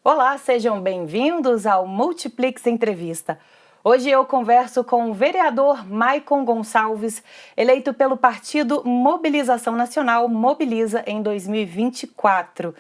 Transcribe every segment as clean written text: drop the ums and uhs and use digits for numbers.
Olá, sejam bem-vindos ao Multiplix Entrevista. Hoje eu converso com o vereador Maicon Gonçalves, eleito pelo partido Mobilização Nacional, Mobiliza, em 2024.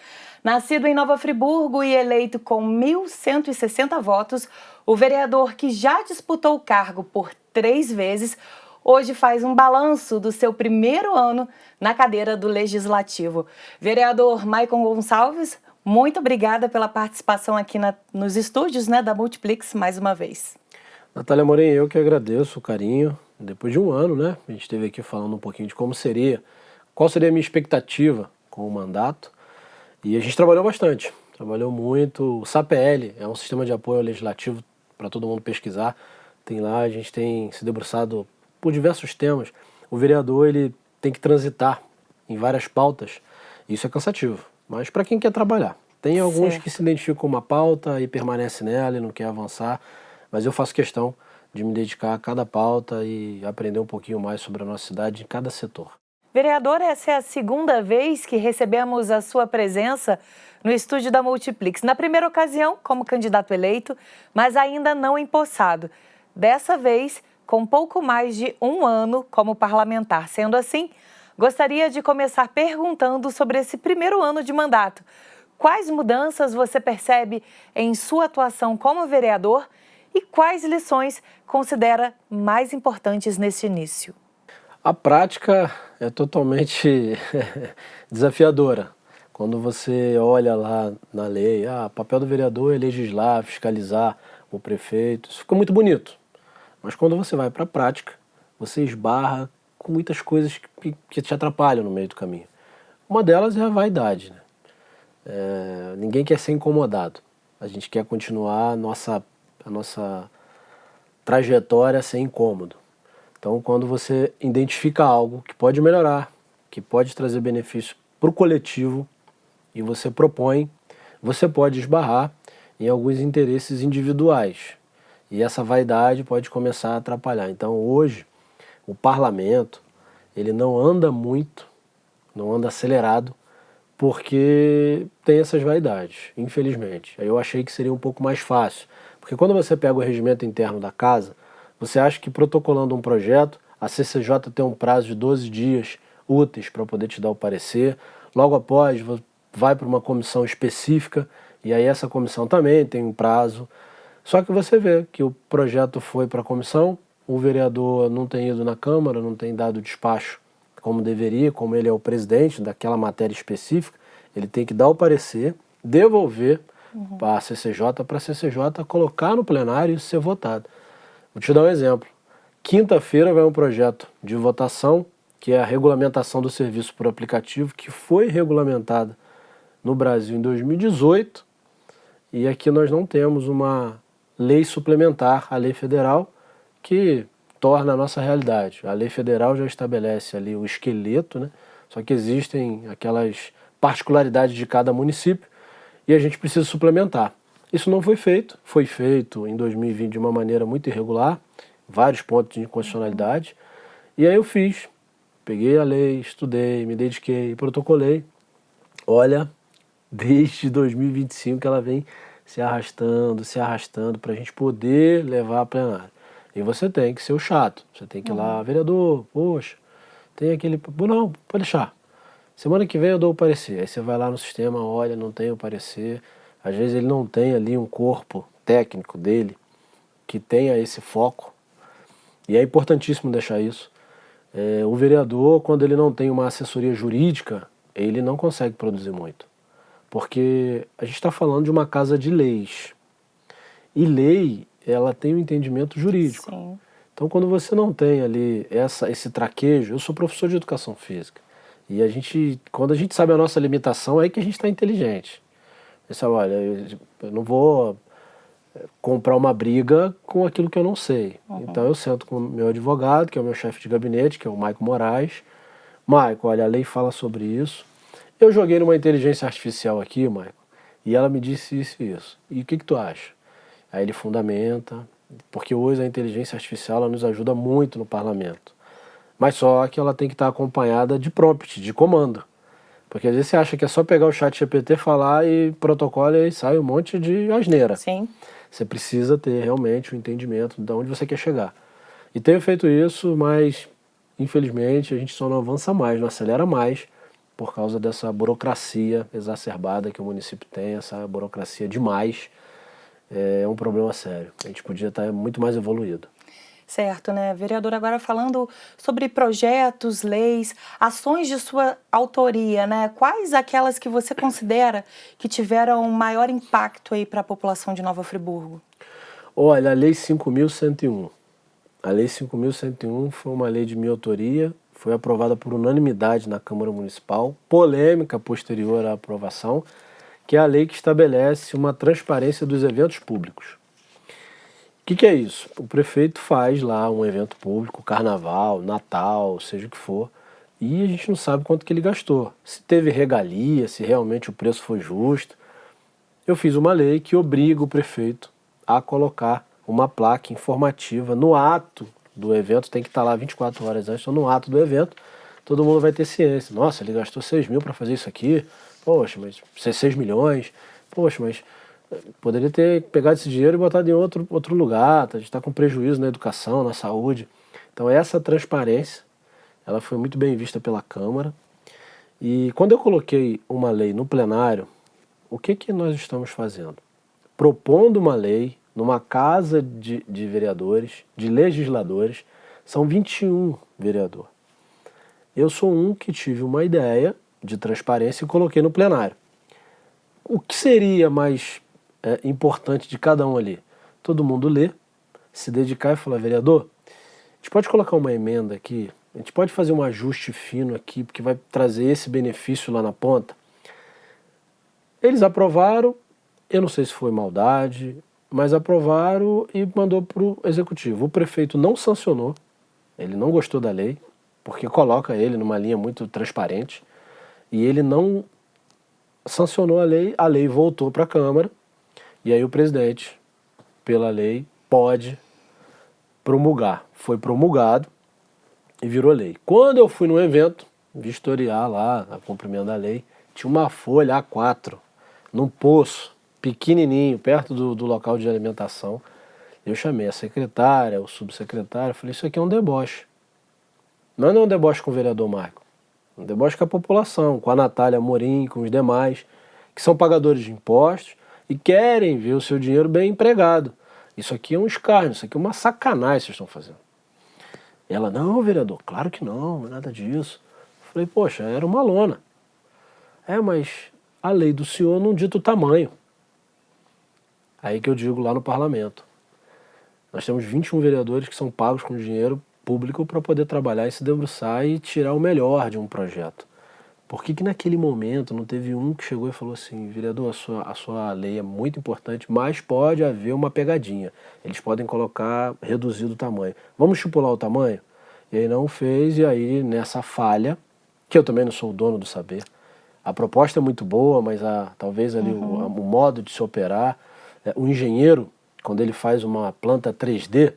Nascido em Nova Friburgo e eleito com 1.160 votos, o vereador, que já disputou o cargo por 3 vezes, hoje faz um balanço do seu primeiro ano na cadeira do Legislativo. Vereador Maicon Gonçalves, muito obrigada pela participação aqui nos estúdios, da Multiplix mais uma vez. Natália Morim, eu que agradeço o carinho. Depois de um ano, a gente esteve aqui falando um pouquinho de qual seria a minha expectativa com o mandato. E a gente trabalhou bastante, trabalhou muito. O SAPL é um sistema de apoio legislativo para todo mundo pesquisar. Tem lá, a gente tem se debruçado por diversos temas. O vereador, ele tem que transitar em várias pautas. Isso é cansativo, mas para quem quer trabalhar. Tem alguns que se identificam com uma pauta e permanece nela e não quer avançar, mas eu faço questão de me dedicar a cada pauta e aprender um pouquinho mais sobre a nossa cidade em cada setor. Vereador, essa é a segunda vez que recebemos a sua presença no estúdio da Multiplix. Na primeira ocasião, como candidato eleito, mas ainda não empossado. Dessa vez, com pouco mais de um ano como parlamentar. Sendo assim, gostaria de começar perguntando sobre esse primeiro ano de mandato. Quais mudanças você percebe em sua atuação como vereador e quais lições considera mais importantes nesse início? A prática é totalmente desafiadora. Quando você olha lá na lei, o papel do vereador é legislar, fiscalizar o prefeito, isso fica muito bonito. Mas quando você vai para a prática, você esbarra com muitas coisas que te atrapalham no meio do caminho. Uma delas é a vaidade. Ninguém quer ser incomodado. A gente quer continuar a nossa trajetória sem incômodo. Então, quando você identifica algo que pode melhorar, que pode trazer benefício para o coletivo e você propõe, você pode esbarrar em alguns interesses individuais. E essa vaidade pode começar a atrapalhar. Então, hoje, o parlamento, ele não anda muito, não anda acelerado, porque tem essas vaidades, infelizmente. Aí eu achei que seria um pouco mais fácil. Porque quando você pega o regimento interno da casa, você acha que protocolando um projeto, a CCJ tem um prazo de 12 dias úteis para poder te dar o parecer. Logo após, vai para uma comissão específica, e aí essa comissão também tem um prazo. Só que você vê que o projeto foi para a comissão, o vereador não tem ido na Câmara, não tem dado despacho como deveria, como ele é o presidente daquela matéria específica, ele tem que dar o parecer, devolver para a CCJ colocar no plenário e ser votado. Vou te dar um exemplo. Quinta-feira vai um projeto de votação, que é a regulamentação do serviço por aplicativo, que foi regulamentada no Brasil em 2018, e aqui nós não temos uma lei suplementar à lei federal que torna a nossa realidade. A lei federal já estabelece ali o esqueleto, Só que existem aquelas particularidades de cada município e a gente precisa suplementar. Isso não foi feito em 2020 de uma maneira muito irregular, vários pontos de inconstitucionalidade, e aí eu peguei a lei, estudei, me dediquei, protocolei. Olha, desde 2025 ela vem se arrastando para a gente poder levar a plenário. E você tem que ser o chato, você tem que ir lá, vereador, poxa, tem aquele... Não, pode deixar. Semana que vem eu dou o parecer. Aí você vai lá no sistema, olha, não tem o parecer. Às vezes ele não tem ali um corpo técnico dele que tenha esse foco. E é importantíssimo deixar isso. O vereador, quando ele não tem uma assessoria jurídica, ele não consegue produzir muito. Porque a gente está falando de uma casa de leis. E lei, ela tem um entendimento jurídico. Sim. Então, quando você não tem ali esse traquejo, eu sou professor de educação física. E quando a gente sabe a nossa limitação, é aí que a gente está inteligente. Você sabe, olha, eu não vou comprar uma briga com aquilo que eu não sei. Então eu sento com o meu advogado, que é o meu chefe de gabinete, que é o Maicon Moraes. Maicon, olha, a lei fala sobre isso. Eu joguei numa inteligência artificial aqui, Maicon, e ela me disse isso e isso. E o que tu acha? Aí ele fundamenta, porque hoje a inteligência artificial ela nos ajuda muito no parlamento. Mas só que ela tem que estar acompanhada de prompt, de comando. Porque às vezes você acha que é só pegar o chat GPT, falar e protocolo e aí sai um monte de asneira. Sim. Você precisa ter realmente o entendimento de onde você quer chegar. E tenho feito isso, mas infelizmente a gente só não avança mais, não acelera mais, por causa dessa burocracia exacerbada que o município tem, essa burocracia demais. É um problema sério. A gente podia estar muito mais evoluído. Certo, né? Vereador, agora falando sobre projetos, leis, ações de sua autoria, né? Quais aquelas que você considera que tiveram maior impacto aí para a população de Nova Friburgo? Olha, a Lei 5.101. A Lei 5.101 foi uma lei de minha autoria, foi aprovada por unanimidade na Câmara Municipal, polêmica posterior à aprovação, que é a lei que estabelece uma transparência dos eventos públicos. O que é isso? O prefeito faz lá um evento público, carnaval, Natal, seja o que for, e a gente não sabe quanto que ele gastou. Se teve regalia, se realmente o preço foi justo. Eu fiz uma lei que obriga o prefeito a colocar uma placa informativa no ato do evento, tem que estar lá 24 horas antes, então no ato do evento, todo mundo vai ter ciência. Nossa, ele gastou 6 mil para fazer isso aqui, poxa, mas 6 milhões, poxa, mas poderia ter pegado esse dinheiro e botado em outro lugar, a gente está com prejuízo na educação, na saúde. Então essa transparência, ela foi muito bem vista pela Câmara. E quando eu coloquei uma lei no plenário, o que nós estamos fazendo? Propondo uma lei numa casa de vereadores, de legisladores, são 21 vereadores. Eu sou um que tive uma ideia de transparência e coloquei no plenário. O que seria mais importante de cada um ali? Todo mundo ler, se dedicar e falar, vereador, a gente pode colocar uma emenda aqui, a gente pode fazer um ajuste fino aqui, porque vai trazer esse benefício lá na ponta. Eles aprovaram, eu não sei se foi maldade, mas aprovaram e mandou para o executivo. O prefeito não sancionou, ele não gostou da lei, porque coloca ele numa linha muito transparente, e ele não sancionou a lei voltou para a Câmara, e aí o presidente, pela lei, pode promulgar. Foi promulgado e virou lei. Quando eu fui num evento, vistoriar lá, a cumprimento da lei, tinha uma folha A4, num poço, pequenininho, perto do local de alimentação. Eu chamei a secretária, o subsecretário, falei, isso aqui é um deboche. Não é um deboche com o vereador Marco, um deboche com a população, com a Natália Amorim, com os demais, que são pagadores de impostos e querem ver o seu dinheiro bem empregado. Isso aqui é um escárnio, isso aqui é uma sacanagem que vocês estão fazendo. Ela, não, vereador, claro que não é nada disso. Eu falei, poxa, era uma lona. Mas a lei do senhor não dita o tamanho. Aí que eu digo lá no parlamento. Nós temos 21 vereadores que são pagos com dinheiro público para poder trabalhar e se debruçar e tirar o melhor de um projeto. Por que naquele momento não teve um que chegou e falou assim, vereador, a sua lei é muito importante, mas pode haver uma pegadinha. Eles podem colocar reduzido o tamanho. Vamos estipular o tamanho? E aí não fez, e aí nessa falha, que eu também não sou o dono do saber, a proposta é muito boa, mas talvez ali o modo de se operar, o engenheiro, quando ele faz uma planta 3D,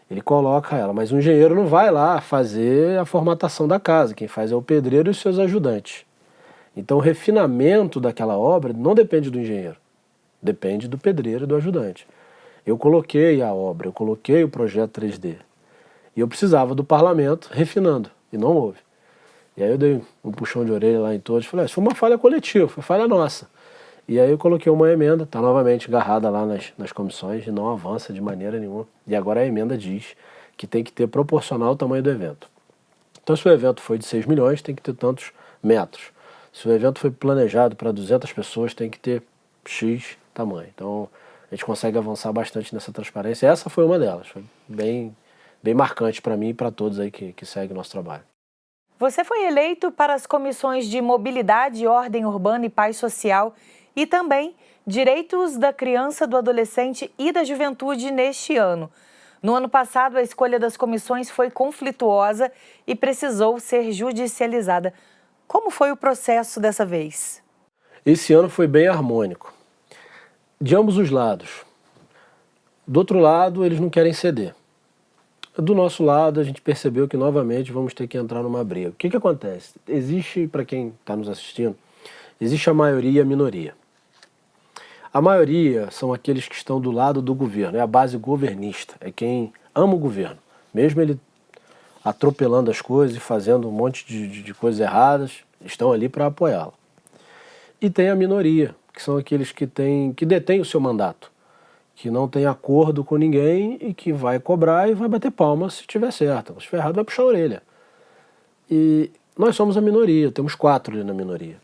ele coloca ela, mas o engenheiro não vai lá fazer a formatação da casa, quem faz é o pedreiro e os seus ajudantes. Então o refinamento daquela obra não depende do engenheiro, depende do pedreiro e do ajudante. Eu coloquei a obra, eu coloquei o projeto 3D, e eu precisava do parlamento refinando, e não houve. E aí eu dei um puxão de orelha lá em todos, falei, isso foi uma falha coletiva, foi falha nossa. E aí eu coloquei uma emenda, está novamente agarrada lá nas comissões e não avança de maneira nenhuma. E agora a emenda diz que tem que ter proporcional ao tamanho do evento. Então se o evento foi de 6 milhões, tem que ter tantos metros. Se o evento foi planejado para 200 pessoas, tem que ter X tamanho. Então a gente consegue avançar bastante nessa transparência. Essa foi uma delas, foi bem marcante para mim e para todos aí que seguem o nosso trabalho. Você foi eleito para as comissões de Mobilidade, Ordem Urbana e Paz Social e também Direitos da Criança, do Adolescente e da Juventude neste ano. No ano passado, a escolha das comissões foi conflituosa e precisou ser judicializada. Como foi o processo dessa vez? Esse ano foi bem harmônico, de ambos os lados. Do outro lado, eles não querem ceder. Do nosso lado, a gente percebeu que novamente vamos ter que entrar numa briga. O que acontece? Existe, para quem está nos assistindo, existe a maioria e a minoria. A maioria são aqueles que estão do lado do governo, é a base governista, é quem ama o governo. Mesmo ele atropelando as coisas e fazendo um monte de coisas erradas, estão ali para apoiá-lo. E tem a minoria, que são aqueles que detêm o seu mandato, que não tem acordo com ninguém e que vai cobrar e vai bater palma se tiver certo. Se estiver errado, vai puxar a orelha. E nós somos a minoria, temos 4 ali na minoria.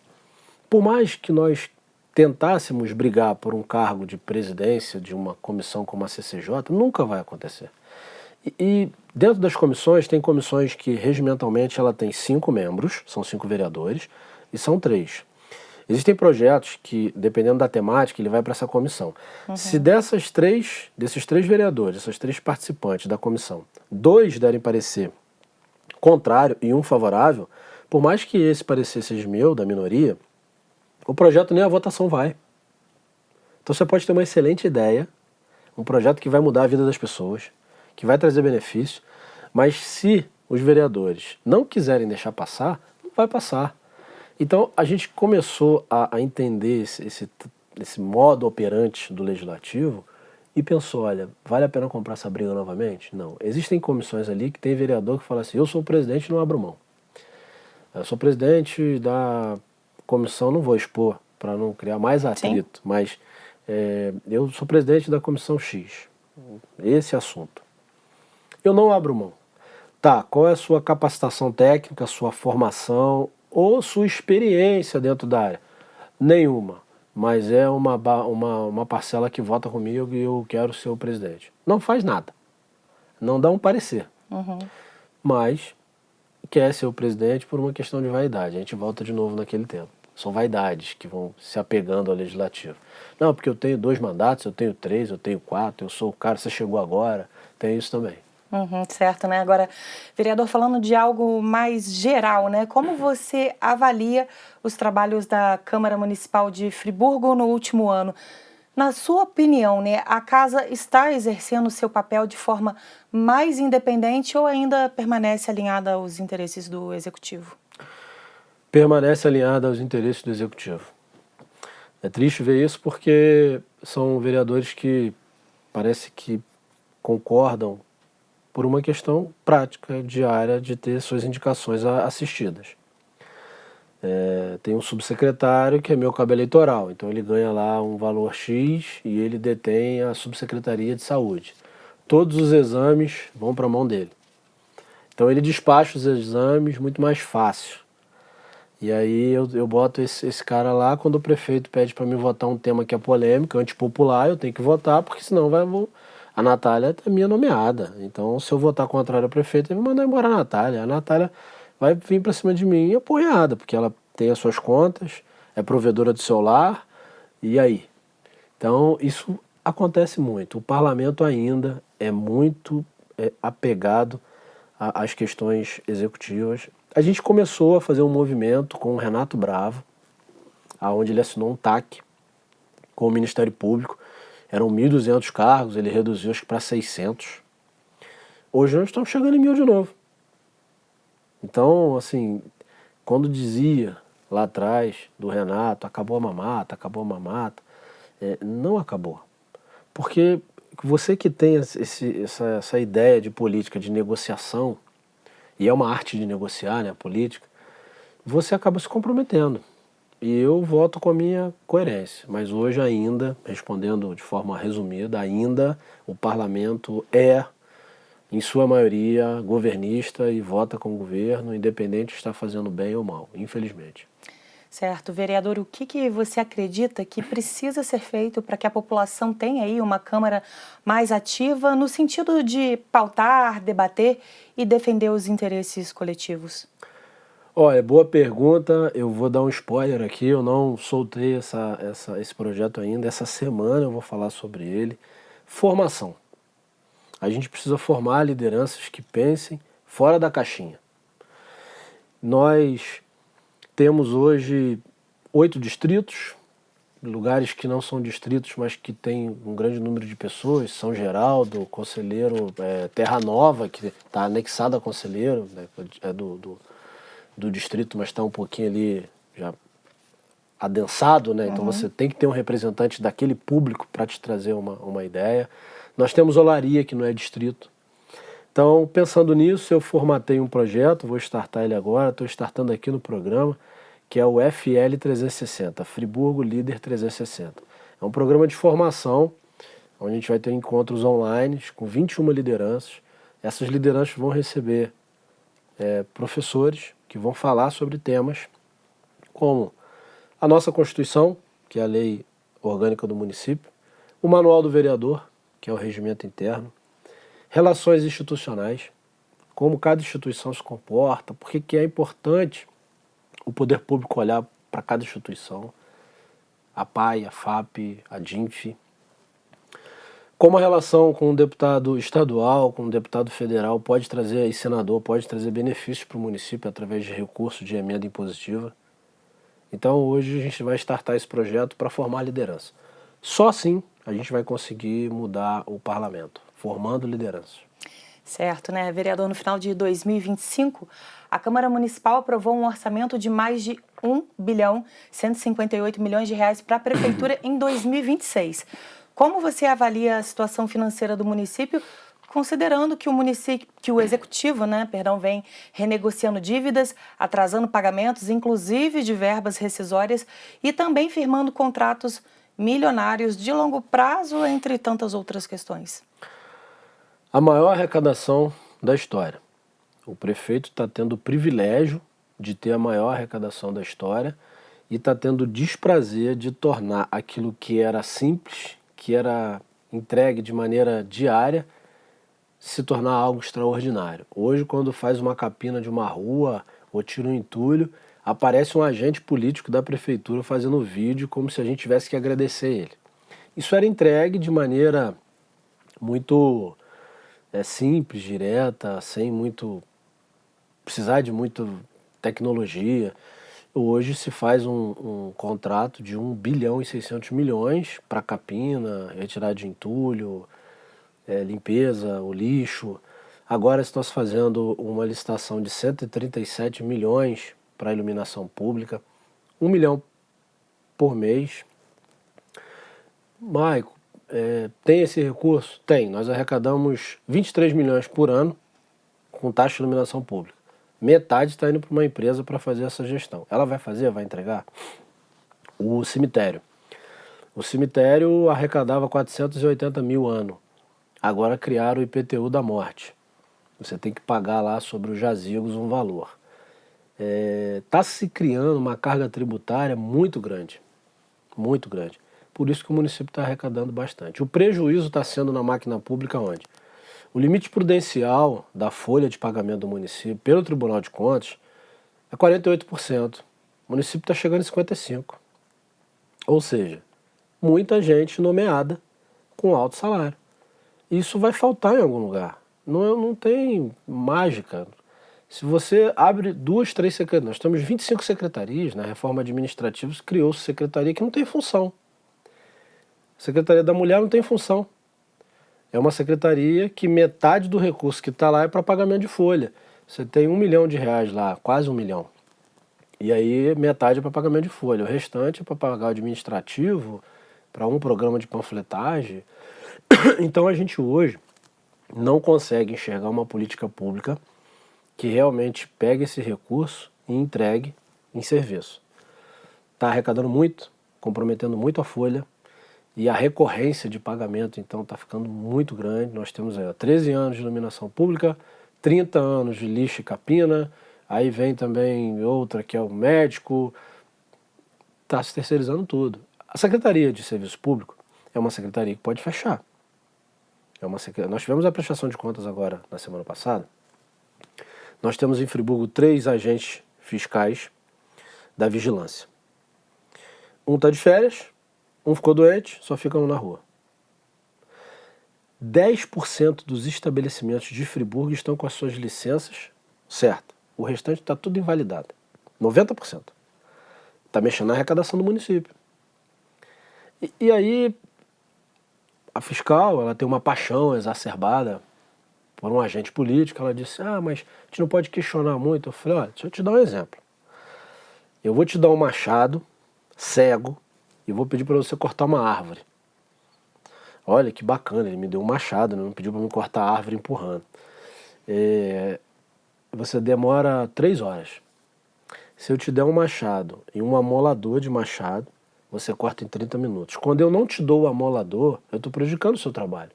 Por mais que nós tentássemos brigar por um cargo de presidência de uma comissão como a CCJ, nunca vai acontecer. E dentro das comissões, tem comissões que regimentalmente ela tem 5 membros, são 5 vereadores, e são 3. Existem projetos que, dependendo da temática, ele vai para essa comissão. Se desses 3 vereadores, essas 3 participantes da comissão, 2 derem parecer contrário e um favorável, por mais que esse parecer seja meu, da minoria, o projeto nem a votação vai. Então você pode ter uma excelente ideia, um projeto que vai mudar a vida das pessoas, que vai trazer benefício, mas se os vereadores não quiserem deixar passar, não vai passar. Então a gente começou a entender esse modo operante do legislativo e pensou, olha, vale a pena comprar essa briga novamente? Não. Existem comissões ali que tem vereador que fala assim, eu sou o presidente e não abro mão. Eu sou presidente da comissão, não vou expor para não criar mais atrito, mas eu sou presidente da comissão X, esse assunto. Eu não abro mão. Tá, qual é a sua capacitação técnica, sua formação ou sua experiência dentro da área? Nenhuma, mas é uma parcela que vota comigo e eu quero ser o presidente. Não faz nada, não dá um parecer, mas quer ser o presidente por uma questão de vaidade. A gente volta de novo naquele tempo. São vaidades que vão se apegando ao legislativo. Não, porque eu tenho 2 mandatos, eu tenho 3, eu tenho 4, eu sou o cara, você chegou agora, tem isso também. Certo, né? Agora, vereador, falando de algo mais geral, né? Como você avalia os trabalhos da Câmara Municipal de Friburgo no último ano? Na sua opinião, né, a casa está exercendo o seu papel de forma mais independente ou ainda permanece alinhada aos interesses do Executivo? Permanece alinhada aos interesses do Executivo. É triste ver isso porque são vereadores que parece que concordam por uma questão prática, diária, de ter suas indicações assistidas. Tem um subsecretário que é meu cabo eleitoral, então ele ganha lá um valor X e ele detém a subsecretaria de saúde. Todos os exames vão para a mão dele. Então ele despacha os exames muito mais fácil. E aí eu boto esse cara lá, quando o prefeito pede para mim votar um tema que é polêmico, antipopular, eu tenho que votar, porque senão a Natália é minha nomeada. Então se eu votar contrário ao prefeito, ele vai mandar embora a Natália. A Natália vai vir para cima de mim apoiada, porque ela tem as suas contas, é provedora do seu lar, e aí? Então isso acontece muito. O parlamento ainda é muito apegado às questões executivas. A gente começou a fazer um movimento com o Renato Bravo, onde ele assinou um TAC com o Ministério Público. Eram 1.200 cargos, ele reduziu acho que para 600. Hoje nós estamos chegando em 1.000 de novo. Então, assim, quando dizia lá atrás do Renato, acabou a mamata, não acabou. Porque você que tem essa ideia de política, de negociação, e é uma arte de negociar, né, a política, você acaba se comprometendo. E eu voto com a minha coerência. Mas hoje ainda, respondendo de forma resumida, ainda o parlamento em sua maioria, governista e vota com o governo, independente de estar fazendo bem ou mal, infelizmente. Certo. Vereador, o que você acredita que precisa ser feito para que a população tenha aí uma Câmara mais ativa no sentido de pautar, debater e defender os interesses coletivos? Olha, boa pergunta. Eu vou dar um spoiler aqui. Eu não soltei esse projeto ainda. Essa semana eu vou falar sobre ele. Formação. A gente precisa formar lideranças que pensem fora da caixinha. Nós temos hoje 8 distritos, lugares que não são distritos, mas que tem um grande número de pessoas, São Geraldo, Conselheiro, Terra Nova, que está anexada a Conselheiro, né, é do distrito, mas está um pouquinho ali já adensado, né? Então você tem que ter um representante daquele público para te trazer uma ideia. Nós temos Olaria, que não é distrito. Então, pensando nisso, eu formatei um projeto, vou startar ele agora, estou startando aqui no programa, que é o FL 360, Friburgo Líder 360. É um programa de formação, onde a gente vai ter encontros online com 21 lideranças. Essas lideranças vão receber professores que vão falar sobre temas como a nossa Constituição, que é a lei orgânica do município, o Manual do Vereador, que é o regimento interno, relações institucionais, como cada instituição se comporta, por que é importante o poder público olhar para cada instituição, a PAI, a FAP, a DINF, como a relação com o deputado estadual, com o deputado federal pode trazer, e senador, pode trazer benefícios para o município através de recurso de emenda impositiva. Então hoje a gente vai startar esse projeto para formar liderança. Só assim a gente vai conseguir mudar o parlamento, formando lideranças. Certo, né, vereador? No final de 2025, a Câmara Municipal aprovou um orçamento de mais de 1.158 bilhão de reais para a Prefeitura em 2026. Como você avalia a situação financeira do município, considerando que o executivo, vem renegociando dívidas, atrasando pagamentos, inclusive de verbas rescisórias, e também firmando contratos milionários de longo prazo, entre tantas outras questões? A maior arrecadação da história. O prefeito está tendo o privilégio de ter a maior arrecadação da história e está tendo o desprazer de tornar aquilo que era simples, que era entregue de maneira diária, se tornar algo extraordinário. Hoje, quando faz uma capina de uma rua ou tira um entulho, aparece um agente político da prefeitura fazendo vídeo como se a gente tivesse que agradecer ele. Isso era entregue de maneira muito simples, direta, sem muito precisar de muita tecnologia. Hoje se faz um contrato de 1 bilhão e 600 milhões para capina, retirada de entulho, limpeza, o lixo. Agora estão se fazendo uma licitação de 137 milhões para iluminação pública, 1 milhão por mês. Maico, tem esse recurso? Tem. Nós arrecadamos 23 milhões por ano com taxa de iluminação pública. Metade está indo para uma empresa para fazer essa gestão. Ela vai fazer, vai entregar? O cemitério. O cemitério arrecadava 480 mil ano. Agora criaram o IPTU da morte. Você tem que pagar lá sobre os jazigos um valor. Está se criando uma carga tributária muito grande. Muito grande. Por isso que o município está arrecadando bastante. O prejuízo está sendo na máquina pública onde? O limite prudencial da folha de pagamento do município pelo Tribunal de Contas é 48%. O município está chegando em 55%. Ou seja, muita gente nomeada com alto salário. Isso vai faltar em algum lugar. Não tem mágica. Se você abre 2, 3 secretarias, nós temos 25 secretarias, na reforma administrativa criou-se secretaria que não tem função. A Secretaria da Mulher não tem função. É uma secretaria que metade do recurso que está lá é para pagamento de folha. Você tem 1 milhão de reais lá, quase 1 milhão. E aí metade é para pagamento de folha. O restante é para pagar o administrativo, para um programa de panfletagem. Então a gente hoje não consegue enxergar uma política pública que realmente pegue esse recurso e entregue em serviço. Está arrecadando muito, comprometendo muito a folha e a recorrência de pagamento então está ficando muito grande. Nós temos 13 anos de iluminação pública, 30 anos de lixo e capina, aí vem também outra que é o médico, está se terceirizando tudo. A Secretaria de Serviço Público é uma secretaria que pode fechar. Nós tivemos a prestação de contas agora na semana passada. Nós temos em Friburgo 3 agentes fiscais da vigilância. Um está de férias, um ficou doente, só ficam na rua. 10% dos estabelecimentos de Friburgo estão com as suas licenças certas. O restante está tudo invalidado. 90%. Está mexendo na arrecadação do município. E aí, a fiscal, ela tem uma paixão exacerbada por um agente político. Ela disse, mas a gente não pode questionar muito. Eu falei, olha, deixa eu te dar um exemplo. Eu vou te dar um machado cego e vou pedir para você cortar uma árvore. Olha que bacana, ele me deu um machado, não pediu para me cortar a árvore empurrando. Você demora 3 horas. Se eu te der um machado e um amolador de machado, você corta em 30 minutos. Quando eu não te dou o amolador, eu estou prejudicando o seu trabalho.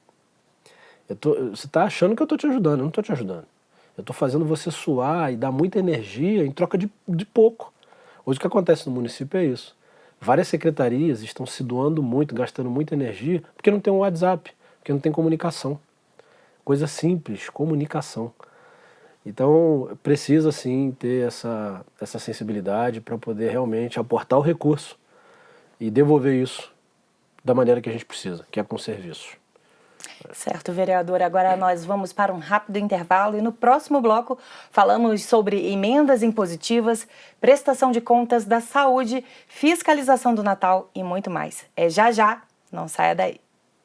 Você está achando que eu estou te ajudando, eu não estou te ajudando. Eu estou fazendo você suar e dar muita energia em troca de pouco. Hoje o que acontece no município é isso. Várias secretarias estão se doando muito, gastando muita energia, porque não tem um WhatsApp, porque não tem comunicação. Coisa simples, comunicação. Então precisa sim ter essa sensibilidade para poder realmente aportar o recurso e devolver isso da maneira que a gente precisa, que é com serviço. Certo, vereador. Agora nós vamos para um rápido intervalo e no próximo bloco falamos sobre emendas impositivas, prestação de contas da saúde, fiscalização do Natal e muito mais. É já já, não saia daí.